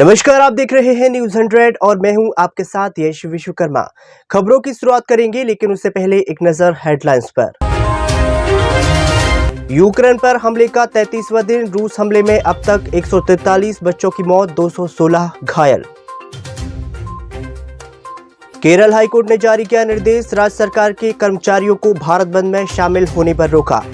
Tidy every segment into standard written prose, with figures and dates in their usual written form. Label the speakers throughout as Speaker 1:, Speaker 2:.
Speaker 1: नमस्कार, आप देख रहे हैं न्यूज़ 100 और मैं हूं आपके साथ यश विश्वकर्मा। खबरों की शुरुआत करेंगे, लेकिन उससे पहले एक नजर हेडलाइंस पर। यूक्रेन पर हमले का 33वां दिन। रूस हमले में अब तक 143 बच्चों की मौत, 216 घायल। केरल हाईकोर्ट ने जारी किया निर्देश, राज्य सरकार के कर्मचारियों को भारत बंद में शामिल होने पर रोका।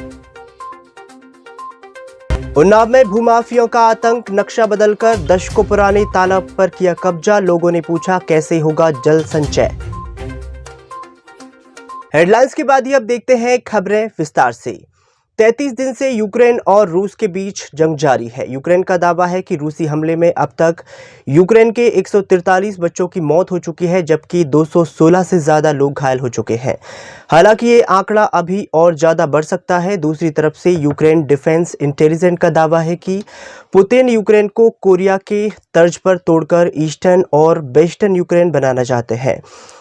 Speaker 1: उन्नाव में भूमाफियों का आतंक, नक्शा बदलकर दशकों पुराने तालाब पर किया कब्जा। लोगों ने पूछा कैसे होगा जल संचय। हेडलाइंस के बाद ही अब देखते हैं खबरें विस्तार से। 33 दिन से यूक्रेन और रूस के बीच जंग जारी है। यूक्रेन का दावा है कि रूसी हमले में अब तक यूक्रेन के 143 बच्चों की मौत हो चुकी है, जबकि 216 से ज्यादा लोग घायल हो चुके हैं। हालांकि ये आंकड़ा अभी और ज्यादा बढ़ सकता है। दूसरी तरफ से यूक्रेन डिफेंस इंटेलिजेंस का दावा है कि पुतिन यूक्रेन को कोरिया के तर्ज पर तोड़कर ईस्टर्न और वेस्टर्न यूक्रेन बनाना चाहते हैं।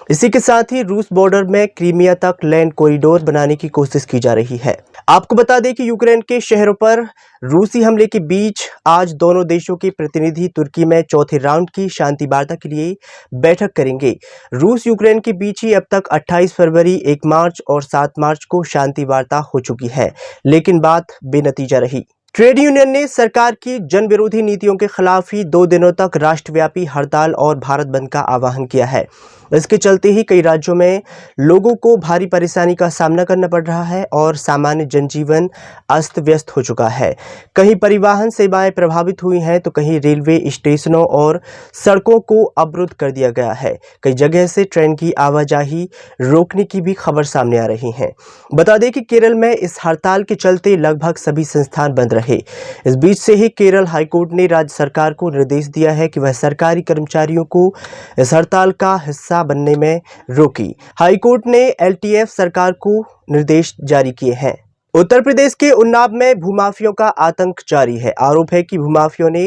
Speaker 1: इसी के साथ ही रूस बॉर्डर में क्रीमिया तक लैंड कॉरिडोर बनाने की कोशिश की जा रही है। आपको बता दें कि यूक्रेन के शहरों पर रूसी हमले के बीच आज दोनों देशों के प्रतिनिधि तुर्की में चौथे राउंड की शांति वार्ता के लिए बैठक करेंगे। रूस यूक्रेन के बीच ही अब तक 28 फरवरी, 1 मार्च और 7 मार्च को शांति वार्ता हो चुकी है, लेकिन बात बेनतीजा रही। ट्रेड यूनियन ने सरकार की जन विरोधी नीतियों के खिलाफ ही 2 दिनों तक राष्ट्रव्यापी हड़ताल और भारत बंद का आह्वान किया है। इसके चलते ही कई राज्यों में लोगों को भारी परेशानी का सामना करना पड़ रहा है और सामान्य जनजीवन अस्त व्यस्त हो चुका है। कहीं परिवहन सेवाएं प्रभावित हुई हैं, तो कहीं रेलवे स्टेशनों और सड़कों को अवरुद्ध कर दिया गया है। कई जगह से ट्रेन की आवाजाही रोकने की भी खबर सामने आ रही है। बता दें कि केरल में इस हड़ताल के चलते लगभग सभी संस्थान बंद रहे। इस बीच से ही केरल हाईकोर्ट ने राज्य सरकार को निर्देश दिया है कि वह सरकारी कर्मचारियों को इस हड़ताल का हिस्सा बनने में रोकी। हाईकोर्ट ने एलटीएफ सरकार को निर्देश जारी किए हैं। उत्तर प्रदेश के उन्नाव में भूमाफियों का आतंक जारी है। आरोप है कि भूमाफियों ने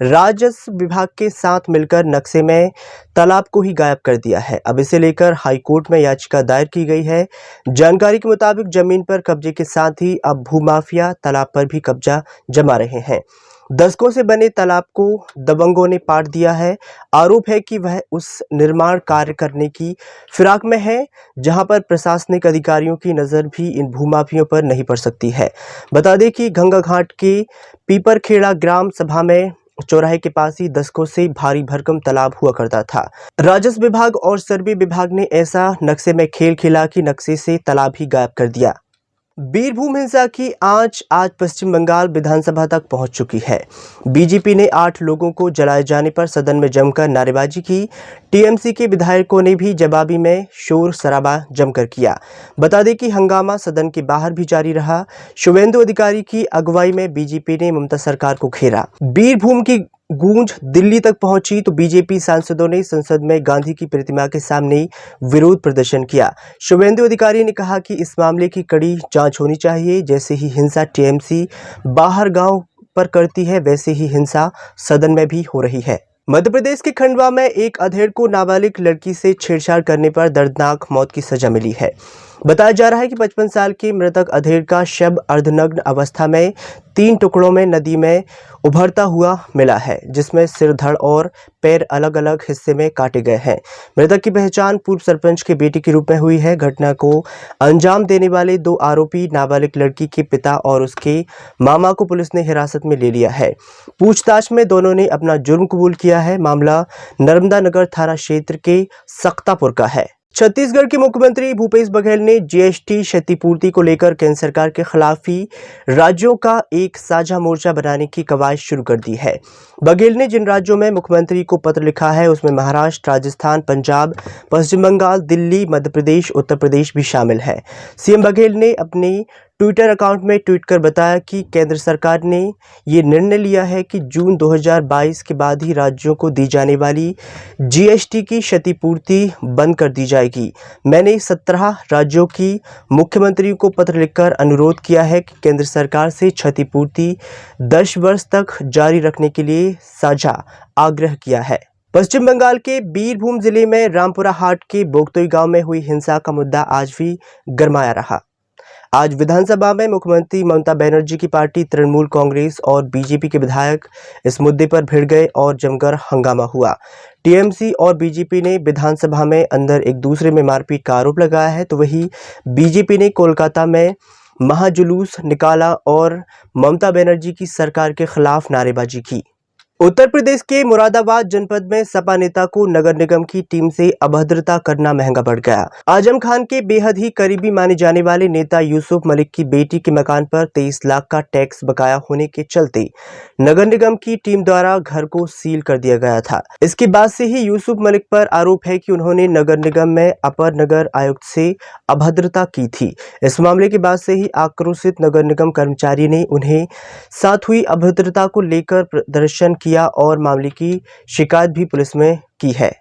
Speaker 1: राजस्व विभाग के साथ मिलकर नक्शे में तालाब को ही गायब कर दिया है। अब इसे लेकर हाईकोर्ट में याचिका दायर की गई है। जानकारी के मुताबिक जमीन पर कब्जे के साथ ही अब भूमाफिया तालाब पर भी कब्जा जमा रहे हैं। दशकों से बने तालाब को दबंगों ने पाट दिया है। आरोप है कि वह उस निर्माण कार्य करने की फिराक में है जहां पर प्रशासनिक अधिकारियों की नज़र भी इन भूमाफियों पर नहीं पड़ सकती है। बता दें कि गंगा घाट के पीपरखेड़ा ग्राम सभा में चौराहे के पास ही दशकों से भारी भरकम तालाब हुआ करता था। राजस्व विभाग और सर्वे विभाग ने ऐसा नक्शे में खेल खेला कि नक्शे से तालाब ही गायब कर दिया। बीरभूम हिंसा की आंच आज पश्चिम बंगाल विधानसभा तक पहुंच चुकी है। बीजेपी ने 8 लोगों को जलाए जाने पर सदन में जमकर नारेबाजी की। टीएमसी के विधायकों ने भी जवाबी में शोर शराबा जमकर किया। बता दें कि हंगामा सदन के बाहर भी जारी रहा। शुभेंदु अधिकारी की अगुवाई में बीजेपी ने ममता सरकार को घेरा। बीरभूम की गूंज दिल्ली तक पहुंची तो बीजेपी सांसदों ने संसद में गांधी की प्रतिमा के सामने विरोध प्रदर्शन किया। शुभेंदु अधिकारी ने कहा कि इस मामले की कड़ी जांच होनी चाहिए। जैसे ही हिंसा टीएमसी बाहर गांव पर करती है, वैसे ही हिंसा सदन में भी हो रही है। मध्य प्रदेश के खंडवा में एक अधेड़ को नाबालिग लड़की से छेड़छाड़ करने पर दर्दनाक मौत की सजा मिली है। बताया जा रहा है कि 55 साल के मृतक अधेड़ का शव अर्धनग्न अवस्था में 3 टुकड़ों में नदी में उभरता हुआ मिला है, जिसमें सिर, धड़ और पैर अलग अलग हिस्से में काटे गए हैं। मृतक की पहचान पूर्व सरपंच के बेटे के रूप में हुई है। घटना को अंजाम देने वाले 2 आरोपी नाबालिग लड़की के पिता और उसके मामा को पुलिस ने हिरासत में ले लिया है। पूछताछ में दोनों ने अपना जुर्म कबूल किया है। मामला नर्मदा नगर थाना क्षेत्र के सख्तापुर का है। छत्तीसगढ़ के मुख्यमंत्री भूपेश बघेल ने जीएसटी क्षतिपूर्ति को लेकर केंद्र सरकार के खिलाफ ही राज्यों का एक साझा मोर्चा बनाने की कवायद शुरू कर दी है। बघेल ने जिन राज्यों में मुख्यमंत्री को पत्र लिखा है, उसमें महाराष्ट्र, राजस्थान, पंजाब, पश्चिम बंगाल, दिल्ली, मध्य प्रदेश, उत्तर प्रदेश भी शामिल है। सीएम बघेल ने अपने ट्विटर अकाउंट में ट्वीट कर बताया कि केंद्र सरकार ने ये निर्णय लिया है कि जून 2022 के बाद ही राज्यों को दी जाने वाली जीएसटी की क्षतिपूर्ति बंद कर दी जाएगी। मैंने 17 राज्यों की मुख्यमंत्री को पत्र लिखकर अनुरोध किया है कि केंद्र सरकार से क्षतिपूर्ति 10 वर्ष तक जारी रखने के लिए साझा आग्रह किया है। पश्चिम बंगाल के बीरभूम जिले में रामपुरा हाट के बोगतोई गांव में हुई हिंसा का मुद्दा आज भी गरमाया रहा। आज विधानसभा में मुख्यमंत्री ममता बनर्जी की पार्टी तृणमूल कांग्रेस और बीजेपी के विधायक इस मुद्दे पर भिड़ गए और जमकर हंगामा हुआ। टीएमसी और बीजेपी ने विधानसभा में अंदर एक दूसरे में मारपीट का आरोप लगाया है, तो वहीं बीजेपी ने कोलकाता में महाजुलूस निकाला और ममता बनर्जी की सरकार के खिलाफ नारेबाजी की। उत्तर प्रदेश के मुरादाबाद जनपद में सपा नेता को नगर निगम की टीम से अभद्रता करना महंगा पड़ गया। आजम खान के बेहद ही करीबी माने जाने वाले नेता यूसुफ मलिक की बेटी के मकान पर 23 लाख का टैक्स बकाया होने के चलते नगर निगम की टीम द्वारा घर को सील कर दिया गया था। इसके बाद से ही यूसुफ मलिक पर आरोप है कि उन्होंने नगर निगम में अपर नगर आयुक्त से अभद्रता की थी। इस मामले के बाद से ही आक्रोशित नगर निगम कर्मचारी ने उन्हें साथ हुई अभद्रता को लेकर प्रदर्शन किया और मामले की शिकायत भी पुलिस में की है।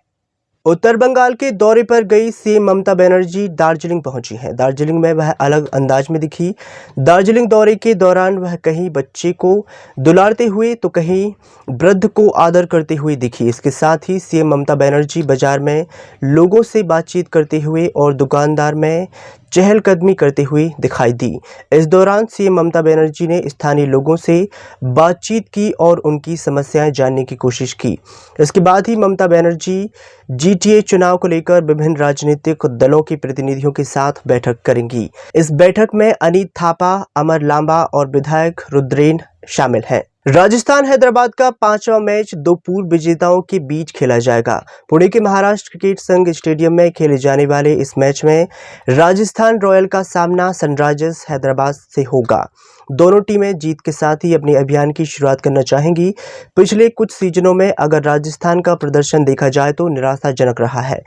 Speaker 1: उत्तर बंगाल के दौरे पर गई सीएम ममता बनर्जी दार्जिलिंग पहुंची हैं। दार्जिलिंग में वह अलग अंदाज में दिखी। दार्जिलिंग दौरे के दौरान वह कहीं बच्चे को दुलारते हुए तो कहीं वृद्ध को आदर करते हुए दिखी। इसके साथ ही सीएम ममता बनर्जी बाजार में लोगों से बातचीत करते हुए और दुकानदार में चहलकदमी करते हुए दिखाई दी। इस दौरान सीएम ममता बनर्जी ने स्थानीय लोगों से बातचीत की और उनकी समस्याएं जानने की कोशिश की। इसके बाद ही ममता बनर्जी जीटीए चुनाव को लेकर विभिन्न राजनीतिक दलों के प्रतिनिधियों के साथ बैठक करेंगी। इस बैठक में अनीत थापा, अमर लांबा और विधायक रुद्रेन शामिल हैं। राजस्थान हैदराबाद का 5वां मैच दो पूर्व विजेताओं के बीच खेला जाएगा। पुणे के महाराष्ट्र क्रिकेट संघ स्टेडियम में खेले जाने वाले इस मैच में राजस्थान रॉयल का सामना सनराइजर्स हैदराबाद से होगा। दोनों टीमें जीत के साथ ही अपने अभियान की शुरुआत करना चाहेंगी। पिछले कुछ सीजनों में अगर राजस्थान का प्रदर्शन देखा जाए तो निराशाजनक रहा है।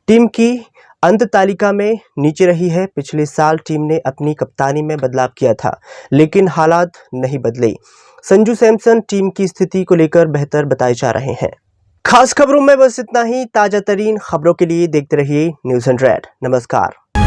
Speaker 1: टीम की अंत तालिका में नीचे रही है। पिछले साल टीम ने अपनी कप्तानी में बदलाव किया था, लेकिन हालात नहीं बदले। संजू सैमसन टीम की स्थिति को लेकर बेहतर बताए जा रहे हैं। खास खबरों में बस इतना ही। ताजा तरीन खबरों के लिए देखते रहिए न्यूज़ 100। नमस्कार।